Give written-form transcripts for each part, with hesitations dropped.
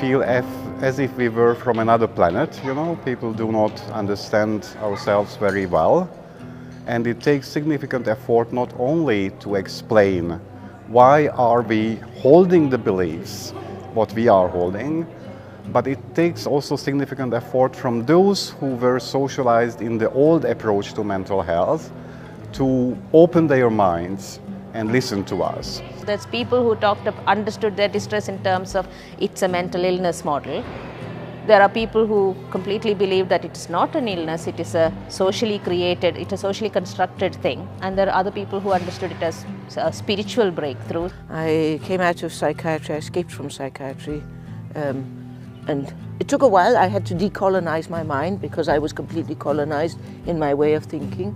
feel as if we were from another planet, you know. People do not understand ourselves very well. And it takes significant effort not only to explain why are we holding the beliefs, what we are holding, but it takes also significant effort from those who were socialized in the old approach to mental health to open their minds and listen to us. There's people who understood their distress in terms of it's a mental illness model. There are people who completely believe that it's not an illness, it is a socially created, it's a socially constructed thing. And there are other people who understood it as a spiritual breakthrough. I came out of psychiatry, I escaped from psychiatry. And it took a while. I had to decolonize my mind because I was completely colonized in my way of thinking.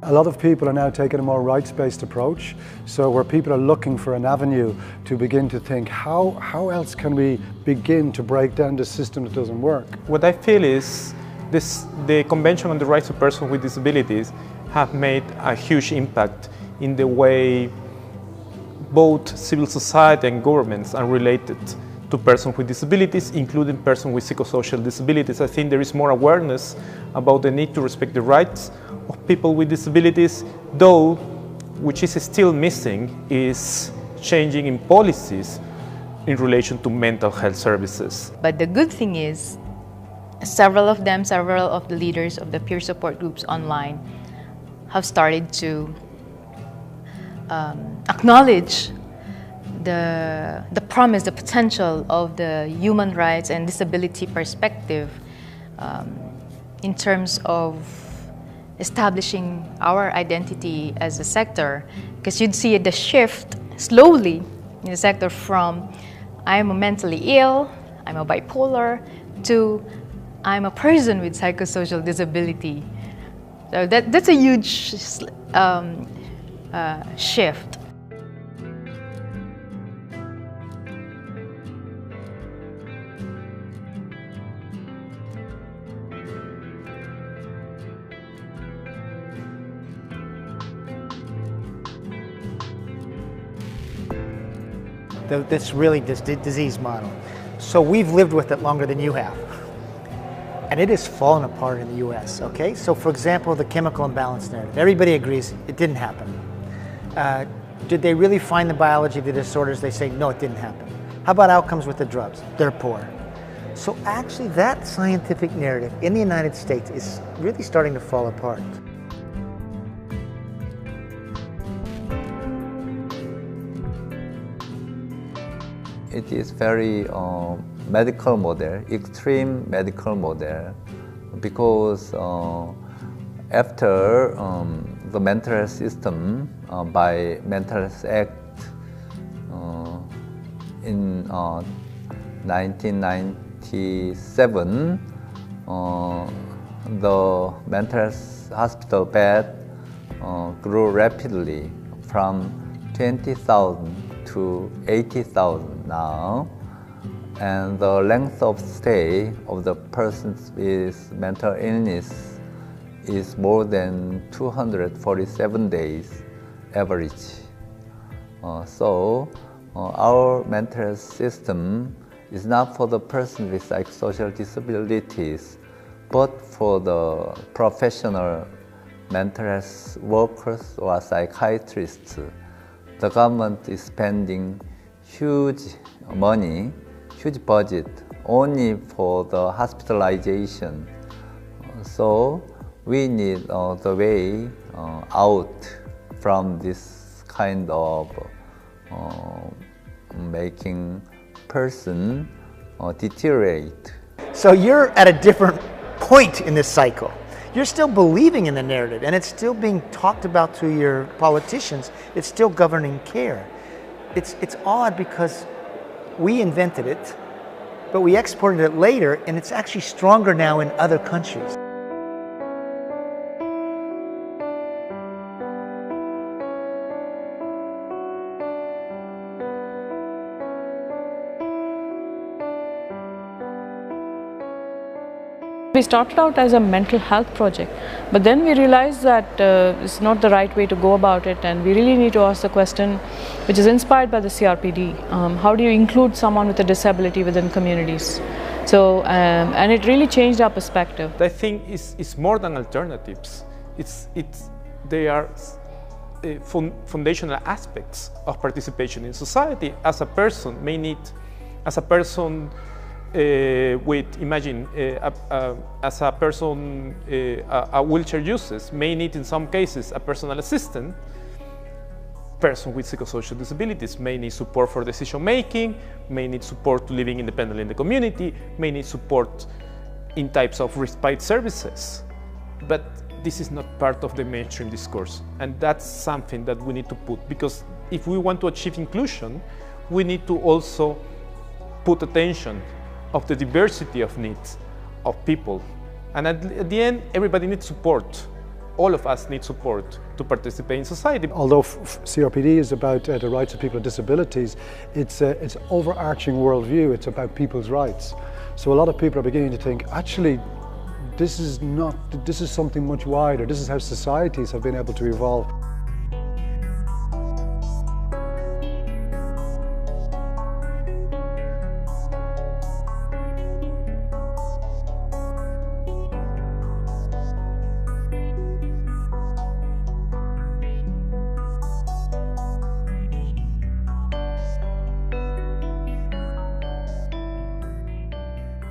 A lot of people are now taking a more rights-based approach, so where people are looking for an avenue to begin to think, how else can we begin to break down the system that doesn't work? What I feel is the Convention on the Rights of Persons with Disabilities have made a huge impact in the way both civil society and governments are related to persons with disabilities, including persons with psychosocial disabilities. I think there is more awareness about the need to respect the rights of people with disabilities, though which is still missing is changing in policies in relation to mental health services. But the good thing is, several of the leaders of the peer support groups online have started to acknowledge the promise, the potential of the human rights and disability perspective in terms of establishing our identity as a sector. Because you'd see the shift slowly in the sector from I'm a mentally ill, I'm a bipolar, to I'm a person with psychosocial disability. So that's a huge shift. This really disease model. So we've lived with it longer than you have. And it has fallen apart in the US, okay? So for example, the chemical imbalance narrative. Everybody agrees it didn't happen. Did they really find the biology of the disorders? They say, no, it didn't happen. How about outcomes with the drugs? They're poor. So actually that scientific narrative in the United States is really starting to fall apart. It is very medical model, extreme medical model, because after the mental health system by Mental Health Act in 1997, the mental health hospital bed grew rapidly from 20,000 to 80,000 now, and the length of stay of the persons with mental illness is more than 247 days average. So our mental health system is not for the person with psychosocial disabilities, but for the professional mental health workers or psychiatrists. The government is spending huge money, huge budget only for the hospitalization. So we need the way out from this kind of making person deteriorate. So you're at a different point in this cycle. You're still believing in the narrative, and it's still being talked about to your politicians. It's still governing care. It's odd because we invented it, but we exported it later, and it's actually stronger now in other countries. We started out as a mental health project, but then we realized that it's not the right way to go about it, and we really need to ask the question, which is inspired by the CRPD, how do you include someone with a disability within communities? So, and it really changed our perspective. I think it's more than alternatives. They are foundational aspects of participation in society. As a person may need, as a person with, imagine, as a person a wheelchair uses, may need in some cases a personal assistant. Person with psychosocial disabilities may need support for decision making, may need support to living independently in the community, may need support in types of respite services. But this is not part of the mainstream discourse, and that's something that we need to put, because if we want to achieve inclusion, we need to also put attention of the diversity of needs of people. And at the end, everybody needs support. All of us need support to participate in society. Although CRPD is about the rights of people with disabilities, it's overarching worldview. It's about people's rights. So a lot of people are beginning to think, actually, this is something much wider. This is how societies have been able to evolve.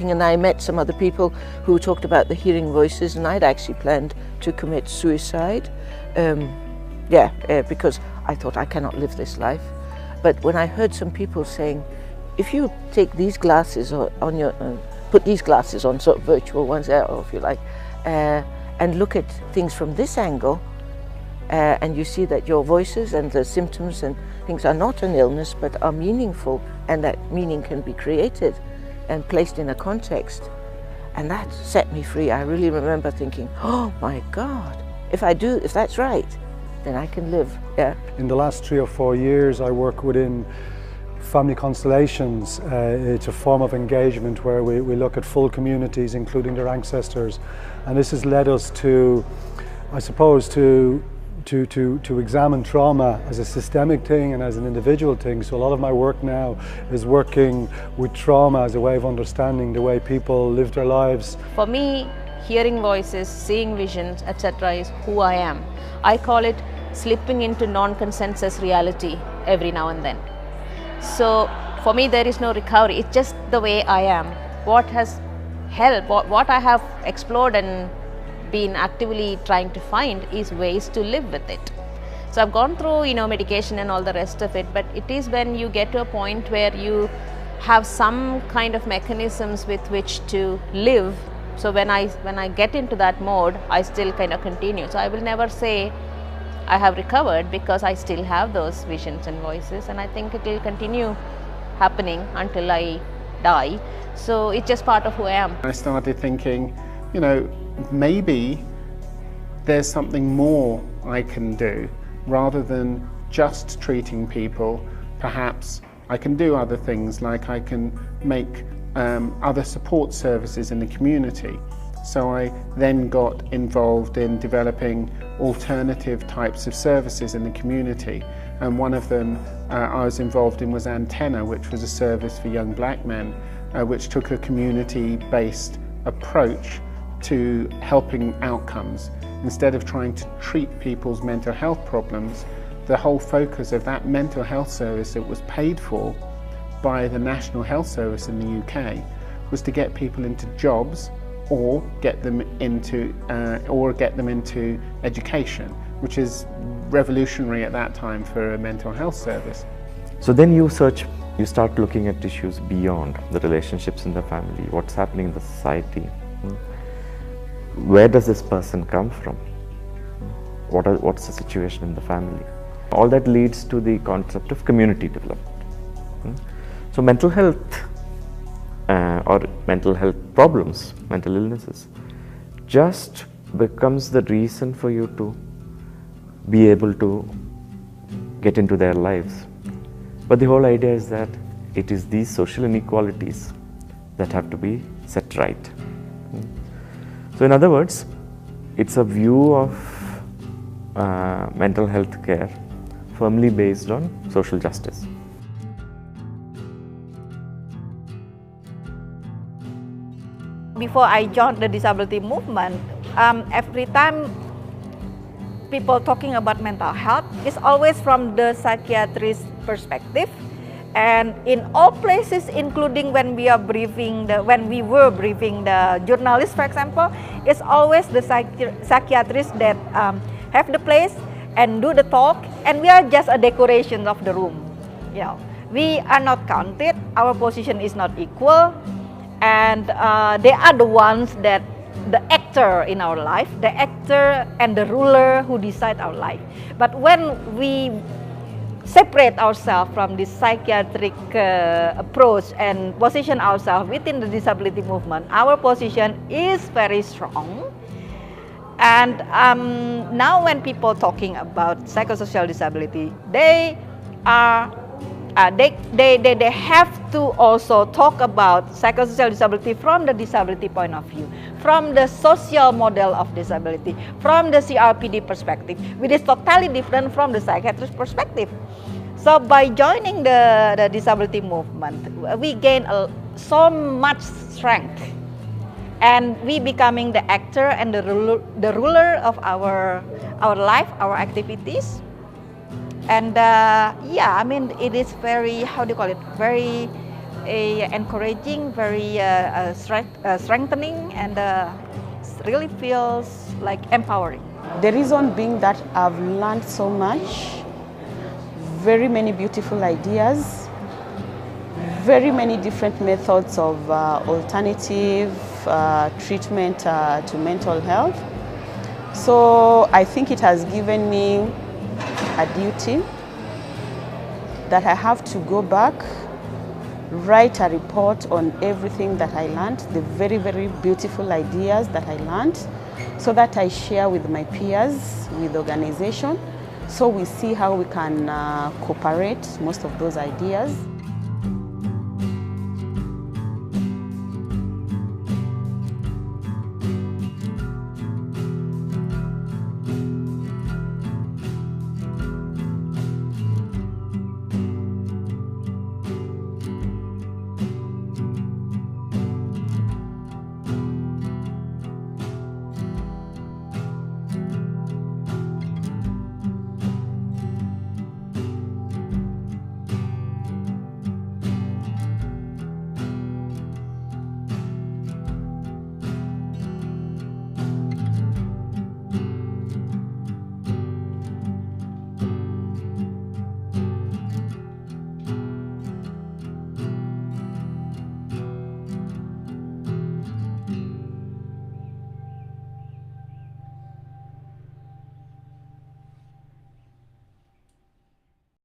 And I met some other people who talked about the hearing voices, and I'd actually planned to commit suicide. Because I thought I cannot live this life. But when I heard some people saying, if you take these glasses on your, put these glasses on, sort of virtual ones, or if you like, and look at things from this angle, and you see that your voices and the symptoms and things are not an illness, but are meaningful, and that meaning can be created and placed in a context, and that set me free. I really remember thinking, oh my God, if that's right, then I can live. Yeah. In the last 3 or 4 years, I work within family constellations. It's a form of engagement where we look at full communities, including their ancestors, and this has led us to, I suppose, to examine trauma as a systemic thing and as an individual thing. So a lot of my work now is working with trauma as a way of understanding the way people live their lives. For me, hearing voices, seeing visions, etc. is who I am. I call it slipping into non-consensus reality every now and then. So for me, there is no recovery. It's just the way I am. What has helped, what I have explored and been actively trying to find is ways to live with it. So I've gone through, medication and all the rest of it, but it is when you get to a point where you have some kind of mechanisms with which to live. So when I get into that mode, I still kind of continue. So I will never say I have recovered, because I still have those visions and voices, and I think it will continue happening until I die. So it's just part of who I am. I started thinking, maybe there's something more I can do rather than just treating people. Perhaps I can do other things, like I can make other support services in the community. So I then got involved in developing alternative types of services in the community, and one of them I was involved in was INTAR, which was a service for young black men, which took a community-based approach to helping outcomes. Instead of trying to treat people's mental health problems, the whole focus of that mental health service that was paid for by the National Health Service in the UK was to get people into jobs or get them into education, which is revolutionary at that time for a mental health service. So then you start looking at issues beyond the relationships in the family, what's happening in the society. Where does this person come from? What's the situation in the family? All that leads to the concept of community development. So mental health or mental health problems, mental illnesses, just becomes the reason for you to be able to get into their lives. But the whole idea is that it is these social inequalities that have to be set right. So in other words, it's a view of mental health care firmly based on social justice. Before I joined the disability movement, every time people talking about mental health, it's always from the psychiatrist perspective. And in all places, including when we were briefing the journalists, for example, it's always the psychiatrists that have the place and do the talk, and we are just a decoration of the room. You know, we are not counted. Our position is not equal, and they are the ones that the actor in our life, the actor and the ruler who decide our life. But when we separate ourselves from this psychiatric approach and position ourselves within the disability movement, our position is very strong. And now when people talking about psychosocial disability, they are they have to also talk about psychosocial disability from the disability point of view, from the social model of disability, from the CRPD perspective, which is totally different from the psychiatrist perspective. So by joining the disability movement, we gain so much strength, and we becoming the actor and the ruler of our life, our activities. And yeah, I mean, it is very, how do you call it, very encouraging, very strengthening, and really feels like empowering. The reason being that I've learned so much, very many beautiful ideas, very many different methods of alternative treatment to mental health. So I think it has given me a duty that I have to go back, write a report on everything that I learned, the very, very beautiful ideas that I learned, so that I share with my peers, with the organization, so we see how we can cooperate most of those ideas.